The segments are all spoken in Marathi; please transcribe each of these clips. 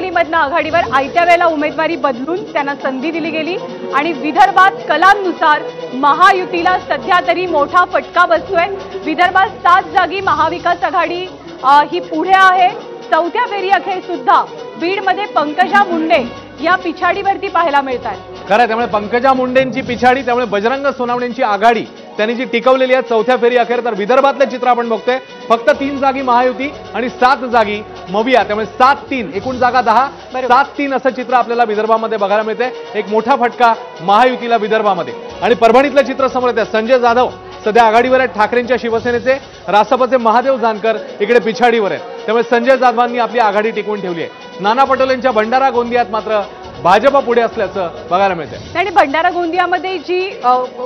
गडचिरोलीमधनं आघाडीवर आयत्या वेळेला उमेदवारी बदलून त्यांना संधी दिली गेली आणि विदर्भात कलांनुसार महायुतीला सध्या तरी मोठा फटका बसतोय। विदर्भात 7 जागी महाविकास आघाडी ही पुढे आहे। चौथ्या फेरी अखेर सुद्धा बीडमध्ये पंकजा मुंडे या पिछाडीवरती पाहायला मिळतात। खरं त्यामुळे पंकजा मुंडेंची पिछाडी, त्यामुळे बजरंग सोनवणेंची आघाडी त्यांनी जी टिकवलेली आहे चौथ्या फेरी अखेर। तर विदर्भातले चित्र आपण बघतोय, फक्त 3 जागी महायुती आणि 7 जागी मविया, त्यामुळे 7-3 एकूण जागा 10, 7-3 असं चित्र आपल्याला विदर्भामध्ये बघायला मिळते। एक मोठा फटका महायुतीला विदर्भामध्ये। आणि परभणीतलं चित्र समोर येतं, संजय जाधव सध्या आघाडीवर आहेत, ठाकरेंच्या शिवसेनेचे, रासपचे महादेव जानकर इकडे पिछाडीवर आहेत। त्यामुळे संजय जाधवांनी आपली आघाडी टिकवून ठेवली आहे। नाना पटोलेंच्या भंडारा गोंदियात मात्र भाजप पुढे असल्याचं बघायला मिळतंय। आणि भंडारा गोंदियामध्ये जी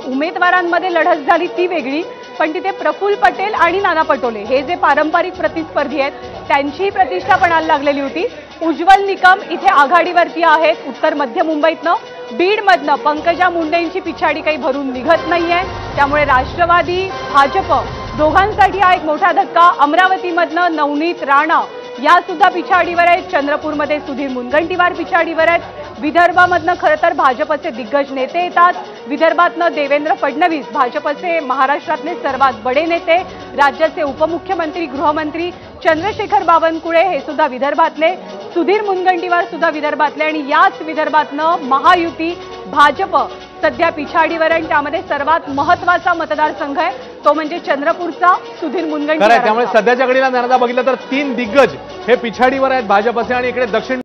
उमेदवारांमध्ये लढत झाली ती वेगळी, पण तिथे प्रफुल्ल पटेल आणि नाना पटोले हे जे पारंपरिक प्रतिस्पर्धी आहेत त्यांची प्रतिष्ठा पणाला लागलेली होती। उज्ज्वल निकम इथे आघाडीवरती आहेत उत्तर मध्य मुंबईतनं। बीडमधनं पंकजा मुंडेंची पिछाडी काही भरून निघत नाहीये, त्यामुळे राष्ट्रवादी भाजप दोघांसाठी हा एक मोठा धक्का। अमरावतीमधनं नवनीत राणा या सुद्धा पिछाडीवर आहेत। चंद्रपूरमध्ये सुधीर मुनगंटीवार पिछाडीवर आहेत। विदर्भामधनं खरं तर भाजपचे दिग्गज नेते येतात। विदर्भातनं देवेंद्र फडणवीस भाजपचे महाराष्ट्रातले सर्वात बडे नेते, राज्याचे उपमुख्यमंत्री गृहमंत्री चंद्रशेखर बावनकुळे हे सुद्धा विदर्भातले, सुधीर मुनगंटीवार सुद्धा विदर्भातले आणि याच विदर्भातनं महायुती भाजप सध्या पिछाडीवर आहे। त्यामध्ये सर्वात महत्त्वाचा मतदारसंघ आहे तो म्हणजे चंद्रपूरचा सुधीर मुनगंटीवार। त्यामुळे सध्याच्या घडीला नाराजा बघितलं तर 3 दिग्गज हे पिछाडीवर आहेत भाजपचे आणि इकडे दक्षिण